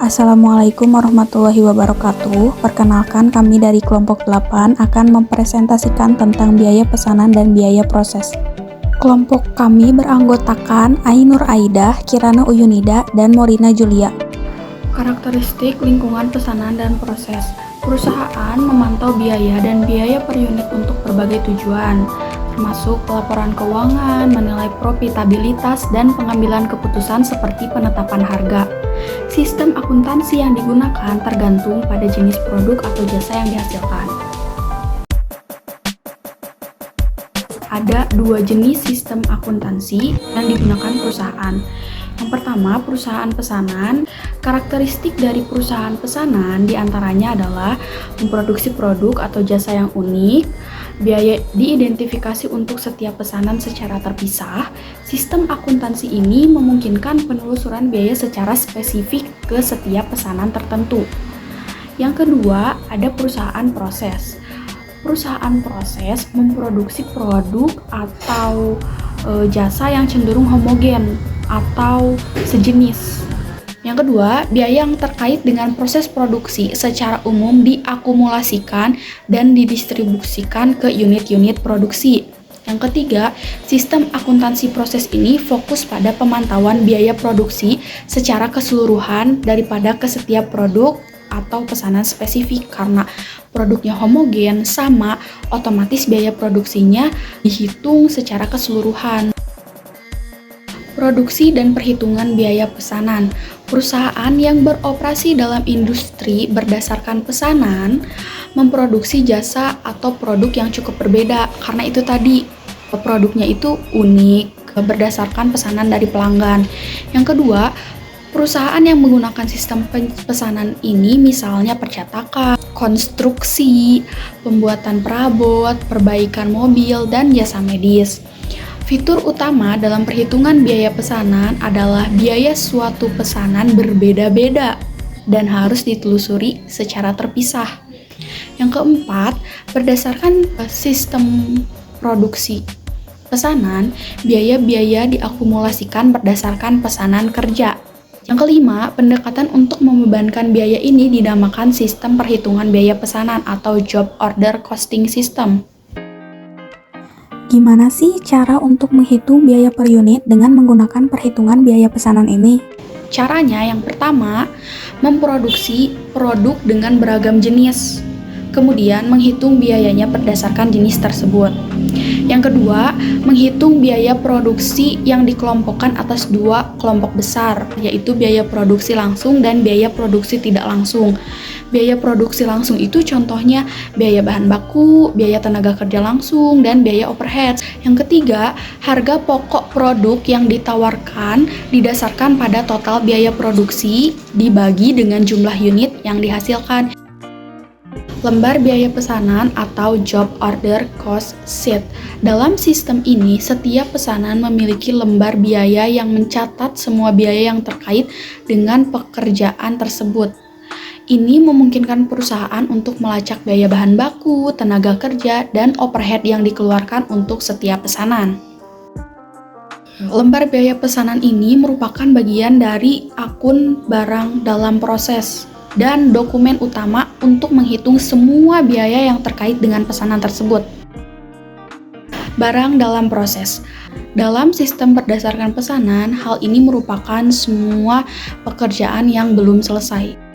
Assalamualaikum warahmatullahi wabarakatuh. Perkenalkan, kami dari kelompok 8 akan mempresentasikan tentang biaya pesanan dan biaya proses. Kelompok kami beranggotakan Ainur Aidah, Kirana Uyunida, dan Morina Julia. Karakteristik lingkungan pesanan dan proses. Perusahaan memantau biaya dan biaya per unit untuk berbagai tujuan, termasuk pelaporan keuangan, menilai profitabilitas, dan pengambilan keputusan seperti penetapan harga. Sistem akuntansi yang digunakan tergantung pada jenis produk atau jasa yang dihasilkan. Ada dua jenis sistem akuntansi yang digunakan perusahaan. Yang pertama, perusahaan pesanan. Karakteristik dari perusahaan pesanan diantaranya adalah memproduksi produk atau jasa yang unik, biaya diidentifikasi untuk setiap pesanan secara terpisah. Sistem akuntansi ini memungkinkan penelusuran biaya secara spesifik ke setiap pesanan tertentu. Yang kedua, ada perusahaan proses. Perusahaan proses memproduksi produk atau jasa yang cenderung homogen atau sejenis. Yang kedua, biaya yang terkait dengan proses produksi secara umum diakumulasikan dan didistribusikan ke unit-unit produksi. Yang ketiga, sistem akuntansi proses ini fokus pada pemantauan biaya produksi secara keseluruhan daripada ke setiap produk atau pesanan spesifik. Karena produknya homogen, sama, otomatis biaya produksinya dihitung secara keseluruhan. Produksi dan perhitungan biaya pesanan. Perusahaan yang beroperasi dalam industri berdasarkan pesanan memproduksi jasa atau produk yang cukup berbeda, karena itu tadi produknya itu unik berdasarkan pesanan dari pelanggan. Yang kedua, perusahaan yang menggunakan sistem pesanan ini misalnya percetakan, konstruksi, pembuatan perabot, perbaikan mobil, dan jasa medis. Fitur utama dalam perhitungan biaya pesanan adalah biaya suatu pesanan berbeda-beda dan harus ditelusuri secara terpisah. Yang keempat, berdasarkan sistem produksi pesanan, biaya-biaya diakumulasikan berdasarkan pesanan kerja. Yang kelima, pendekatan untuk membebankan biaya ini dinamakan sistem perhitungan biaya pesanan atau job order costing system. Gimana sih cara untuk menghitung biaya per unit dengan menggunakan perhitungan biaya pesanan ini? Caranya yang pertama, memproduksi produk dengan beragam jenis, kemudian menghitung biayanya berdasarkan jenis tersebut. Yang kedua, menghitung biaya produksi yang dikelompokkan atas dua kelompok besar, yaitu biaya produksi langsung dan biaya produksi tidak langsung. Biaya produksi langsung itu contohnya biaya bahan baku, biaya tenaga kerja langsung, dan biaya overhead. Yang ketiga, harga pokok produk yang ditawarkan didasarkan pada total biaya produksi dibagi dengan jumlah unit yang dihasilkan. Lembar biaya pesanan atau job order cost sheet. Dalam sistem ini, setiap pesanan memiliki lembar biaya yang mencatat semua biaya yang terkait dengan pekerjaan tersebut. Ini memungkinkan perusahaan untuk melacak biaya bahan baku, tenaga kerja, dan overhead yang dikeluarkan untuk setiap pesanan. Lembar biaya pesanan ini merupakan bagian dari akun barang dalam proses dan dokumen utama untuk menghitung semua biaya yang terkait dengan pesanan tersebut. Barang dalam proses. Dalam sistem berdasarkan pesanan, hal ini merupakan semua pekerjaan yang belum selesai.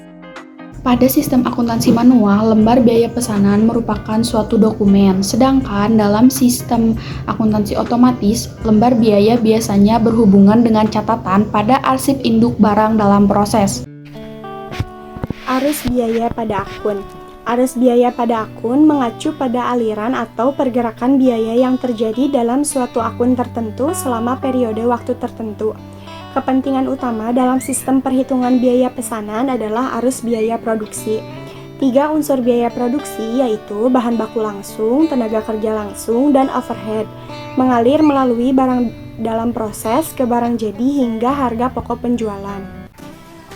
Pada sistem akuntansi manual, lembar biaya pesanan merupakan suatu dokumen, sedangkan dalam sistem akuntansi otomatis, lembar biaya biasanya berhubungan dengan catatan pada arsip induk barang dalam proses. Arus biaya pada akun. Arus biaya pada akun mengacu pada aliran atau pergerakan biaya yang terjadi dalam suatu akun tertentu selama periode waktu tertentu. Kepentingan utama dalam sistem perhitungan biaya pesanan adalah arus biaya produksi. 3 unsur biaya produksi yaitu bahan baku langsung, tenaga kerja langsung, dan overhead, mengalir melalui barang dalam proses ke barang jadi hingga harga pokok penjualan.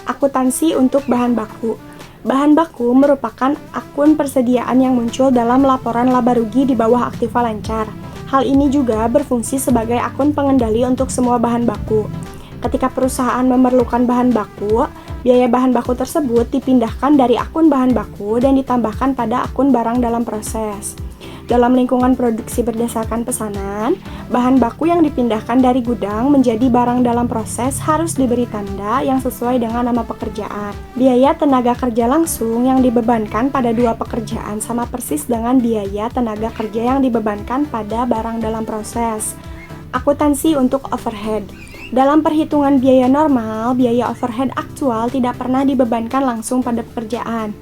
Akuntansi untuk bahan baku. Bahan baku merupakan akun persediaan yang muncul dalam laporan laba rugi di bawah aktiva lancar. Hal ini juga berfungsi sebagai akun pengendali untuk semua bahan baku. Ketika perusahaan memerlukan bahan baku, Biaya bahan baku tersebut dipindahkan dari akun bahan baku dan ditambahkan pada akun barang dalam proses. Dalam lingkungan produksi berdasarkan pesanan, bahan baku yang dipindahkan dari gudang menjadi barang dalam proses harus diberi tanda yang sesuai dengan nama pekerjaan. Biaya tenaga kerja langsung yang dibebankan pada dua pekerjaan sama persis dengan biaya tenaga kerja yang dibebankan pada barang dalam proses. Akuntansi untuk overhead. Dalam perhitungan biaya normal, biaya overhead aktual tidak pernah dibebankan langsung pada pekerjaan.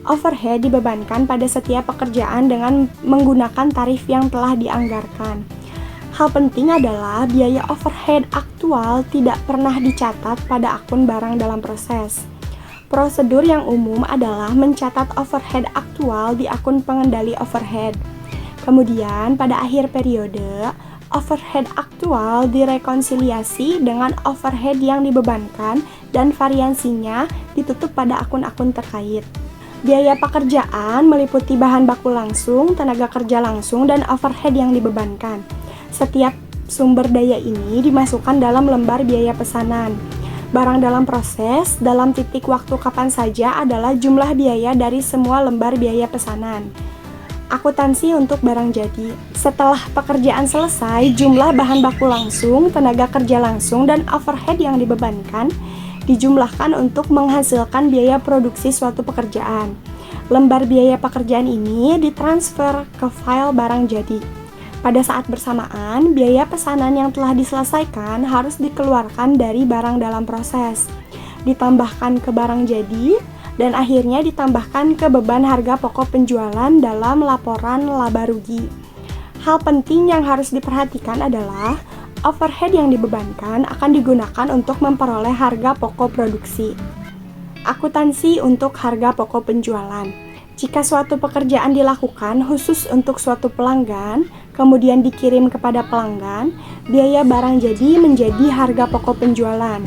Overhead dibebankan pada setiap pekerjaan dengan menggunakan tarif yang telah dianggarkan. Hal penting adalah biaya overhead aktual tidak pernah dicatat pada akun barang dalam proses. Prosedur yang umum adalah mencatat overhead aktual di akun pengendali overhead. Kemudian, pada akhir periode, overhead aktual direkonsiliasi dengan overhead yang dibebankan dan variansinya ditutup pada akun-akun terkait. Biaya pekerjaan meliputi bahan baku langsung, tenaga kerja langsung, dan overhead yang dibebankan. Setiap sumber daya ini dimasukkan dalam lembar biaya pesanan. Barang dalam proses dalam titik waktu kapan saja adalah jumlah biaya dari semua lembar biaya pesanan. Akuntansi untuk barang jadi. Setelah pekerjaan selesai, jumlah bahan baku langsung, tenaga kerja langsung, dan overhead yang dibebankan dijumlahkan untuk menghasilkan biaya produksi suatu pekerjaan. Lembar biaya pekerjaan ini ditransfer ke file barang jadi. Pada saat bersamaan, biaya pesanan yang telah diselesaikan harus dikeluarkan dari barang dalam proses, ditambahkan ke barang jadi, dan akhirnya ditambahkan ke beban harga pokok penjualan dalam laporan laba rugi. Hal penting yang harus diperhatikan adalah overhead yang dibebankan akan digunakan untuk memperoleh harga pokok produksi. Akuntansi untuk harga pokok penjualan. Jika suatu pekerjaan dilakukan khusus untuk suatu pelanggan, kemudian dikirim kepada pelanggan, biaya barang jadi menjadi harga pokok penjualan.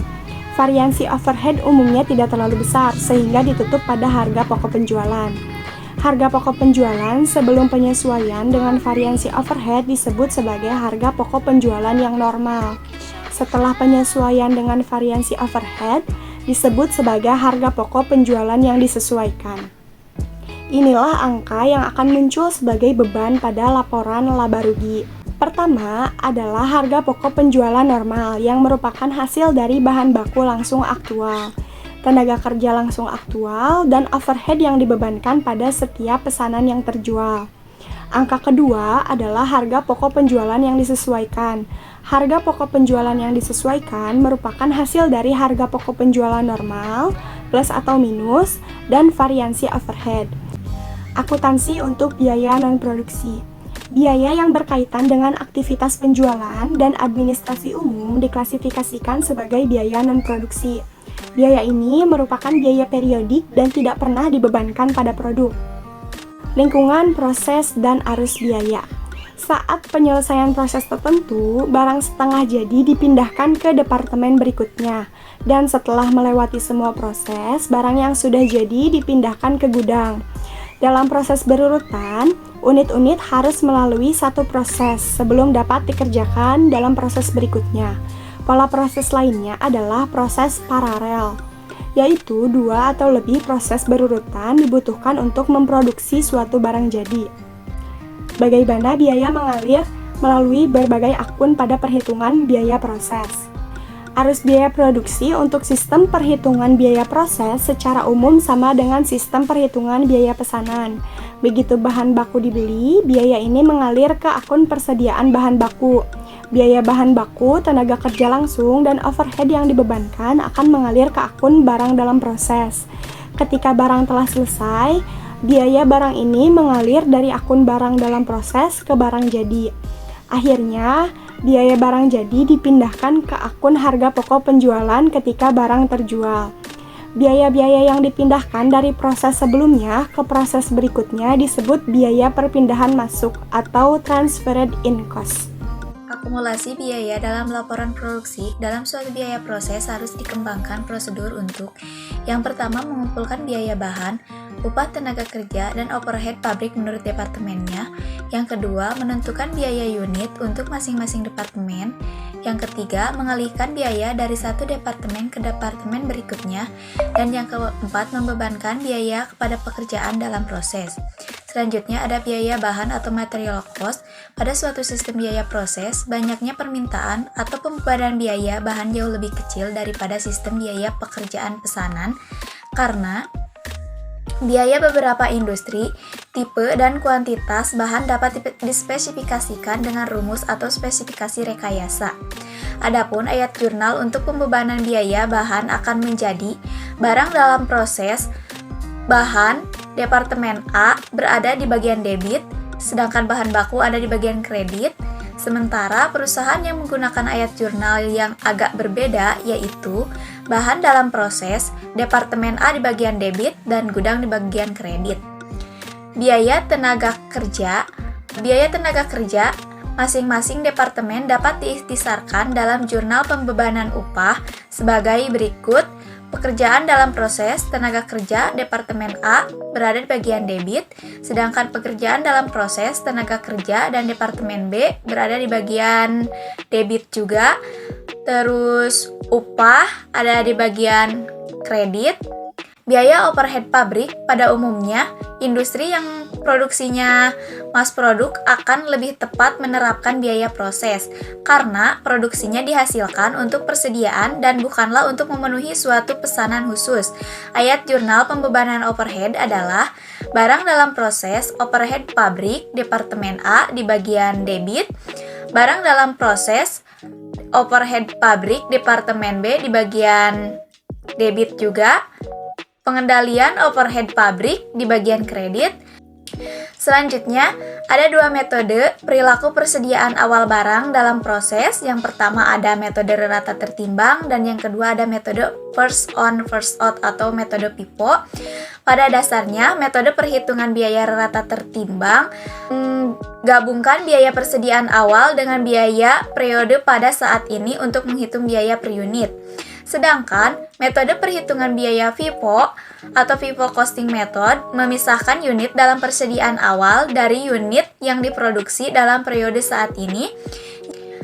Variansi overhead umumnya tidak terlalu besar sehingga ditutup pada harga pokok penjualan. Harga pokok penjualan sebelum penyesuaian dengan variansi overhead disebut sebagai harga pokok penjualan yang normal. Setelah penyesuaian dengan variansi overhead disebut sebagai harga pokok penjualan yang disesuaikan. Inilah angka yang akan muncul sebagai beban pada laporan laba rugi. Pertama adalah harga pokok penjualan normal yang merupakan hasil dari bahan baku langsung aktual, tenaga kerja langsung aktual, dan overhead yang dibebankan pada setiap pesanan yang terjual. Angka kedua adalah harga pokok penjualan yang disesuaikan. Harga pokok penjualan yang disesuaikan merupakan hasil dari harga pokok penjualan normal, plus atau minus, dan variansi overhead. Akuntansi untuk biaya non-produksi. Biaya yang berkaitan dengan aktivitas penjualan dan administrasi umum diklasifikasikan sebagai biaya non-produksi. Biaya ini merupakan biaya periodik dan tidak pernah dibebankan pada produk. Lingkungan, proses, dan arus biaya. Saat penyelesaian proses tertentu, barang setengah jadi dipindahkan ke departemen berikutnya. Dan setelah melewati semua proses, barang yang sudah jadi dipindahkan ke gudang. Dalam proses berurutan, unit-unit harus melalui satu proses sebelum dapat dikerjakan dalam proses berikutnya. Pola proses lainnya adalah proses paralel, yaitu dua atau lebih proses berurutan dibutuhkan untuk memproduksi suatu barang jadi. Bagaimana biaya mengalir melalui berbagai akun pada perhitungan biaya proses. Arus biaya produksi untuk sistem perhitungan biaya proses secara umum sama dengan sistem perhitungan biaya pesanan. Begitu bahan baku dibeli, biaya ini mengalir ke akun persediaan bahan baku. Biaya bahan baku, tenaga kerja langsung, dan overhead yang dibebankan akan mengalir ke akun barang dalam proses. Ketika barang telah selesai, biaya barang ini mengalir dari akun barang dalam proses ke barang jadi. Akhirnya, biaya barang jadi dipindahkan ke akun harga pokok penjualan ketika barang terjual. Biaya-biaya yang dipindahkan dari proses sebelumnya ke proses berikutnya disebut biaya perpindahan masuk atau transferred in cost. Akumulasi biaya dalam laporan produksi dalam suatu biaya proses harus dikembangkan prosedur untuk yang pertama mengumpulkan biaya bahan, upah tenaga kerja, dan overhead pabrik menurut departemennya. Yang kedua, menentukan biaya unit untuk masing-masing departemen. Yang ketiga, mengalihkan biaya dari satu departemen ke departemen berikutnya. Dan yang keempat, membebankan biaya kepada pekerjaan dalam proses. Selanjutnya ada biaya bahan atau material cost. Pada suatu sistem biaya proses, banyaknya permintaan atau pembebanan biaya bahan jauh lebih kecil daripada sistem biaya pekerjaan pesanan karena biaya beberapa industri, tipe, dan kuantitas bahan dapat dispesifikasikan dengan rumus atau spesifikasi rekayasa. Adapun ayat jurnal untuk pembebanan biaya bahan akan menjadi barang dalam proses bahan Departemen A berada di bagian debit, sedangkan bahan baku ada di bagian kredit. Sementara perusahaan yang menggunakan ayat jurnal yang agak berbeda yaitu bahan dalam proses, Departemen A di bagian debit, dan gudang di bagian kredit. Biaya tenaga kerja masing-masing departemen dapat diikhtisarkan dalam jurnal pembebanan upah sebagai berikut. Pekerjaan dalam proses tenaga kerja Departemen A berada di bagian debit, sedangkan pekerjaan dalam proses tenaga kerja dan Departemen B berada di bagian debit juga. Terus upah ada di bagian kredit. Biaya overhead pabrik pada umumnya, industri yang produksinya mass produk akan lebih tepat menerapkan biaya proses karena produksinya dihasilkan untuk persediaan dan bukanlah untuk memenuhi suatu pesanan khusus. Ayat jurnal pembebanan overhead adalah barang dalam proses overhead pabrik Departemen A di bagian debit, barang dalam proses overhead pabrik Departemen B di bagian debit juga, pengendalian overhead pabrik di bagian kredit. Selanjutnya, ada dua metode perilaku persediaan awal barang dalam proses. Yang pertama ada metode rata tertimbang dan yang kedua ada metode first on first out atau metode FIFO. Pada dasarnya, metode perhitungan biaya rata tertimbang gabungkan biaya persediaan awal dengan biaya periode pada saat ini untuk menghitung biaya per unit. Sedangkan metode perhitungan biaya FIFO atau FIFO costing method memisahkan unit dalam persediaan awal dari unit yang diproduksi dalam periode saat ini.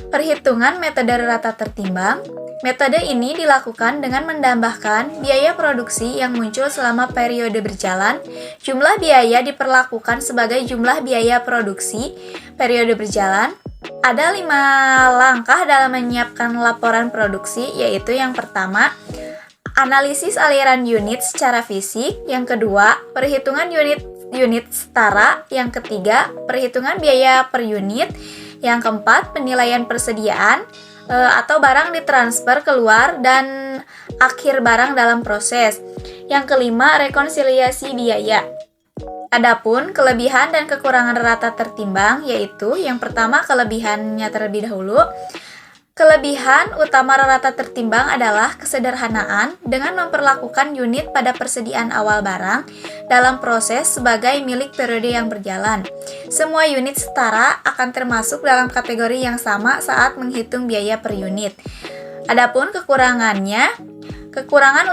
Perhitungan metode rata tertimbang. Metode ini dilakukan dengan menambahkan biaya produksi yang muncul selama periode berjalan. Jumlah biaya diperlakukan sebagai jumlah biaya produksi periode berjalan. Ada 5 langkah dalam menyiapkan laporan produksi, yaitu yang pertama, analisis aliran unit secara fisik, yang kedua, perhitungan unit setara, yang ketiga, perhitungan biaya per unit, yang keempat, penilaian persediaan atau barang ditransfer keluar dan akhir barang dalam proses. Yang kelima, rekonsiliasi biaya. Adapun kelebihan dan kekurangan rata tertimbang yaitu yang pertama kelebihannya terlebih dahulu. Kelebihan utama rata tertimbang adalah kesederhanaan dengan memperlakukan unit pada persediaan awal barang dalam proses sebagai milik periode yang berjalan. Semua unit setara akan termasuk dalam kategori yang sama saat menghitung biaya per unit. Adapun kekurangan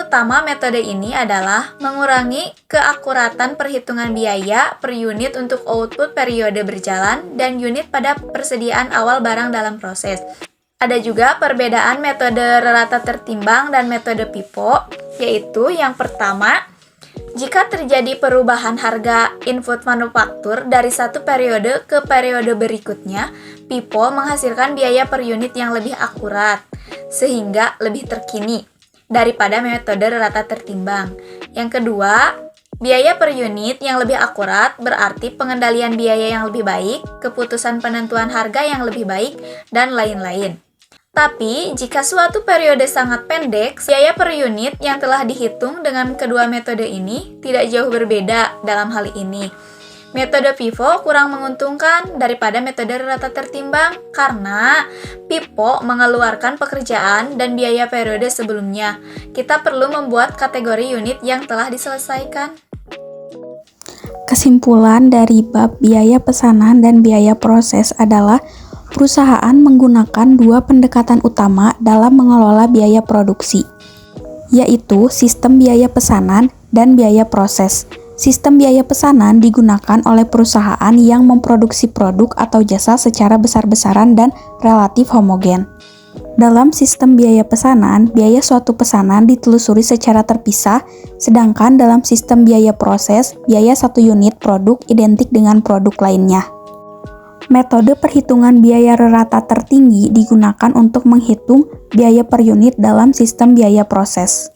utama metode ini adalah mengurangi keakuratan perhitungan biaya per unit untuk output periode berjalan dan unit pada persediaan awal barang dalam proses. Ada juga perbedaan metode rata tertimbang dan metode FIFO, yaitu yang pertama, jika terjadi perubahan harga input manufaktur dari satu periode ke periode berikutnya, FIFO menghasilkan biaya per unit yang lebih akurat, sehingga lebih terkini daripada metode rata tertimbang. Yang kedua, biaya per unit yang lebih akurat berarti pengendalian biaya yang lebih baik, keputusan penentuan harga yang lebih baik, dan lain-lain. Tapi, jika suatu periode sangat pendek, biaya per unit yang telah dihitung dengan kedua metode ini tidak jauh berbeda dalam hal ini. Metode FIFO kurang menguntungkan daripada metode rata tertimbang karena FIFO mengeluarkan pekerjaan dan biaya periode sebelumnya. Kita perlu membuat kategori unit yang telah diselesaikan. Kesimpulan dari bab biaya pesanan dan biaya proses adalah perusahaan menggunakan dua pendekatan utama dalam mengelola biaya produksi, yaitu sistem biaya pesanan dan biaya proses. Sistem biaya pesanan digunakan oleh perusahaan yang memproduksi produk atau jasa secara besar-besaran dan relatif homogen. Dalam sistem biaya pesanan, biaya suatu pesanan ditelusuri secara terpisah, sedangkan dalam sistem biaya proses, biaya satu unit produk identik dengan produk lainnya. Metode perhitungan biaya rata tertinggi digunakan untuk menghitung biaya per unit dalam sistem biaya proses.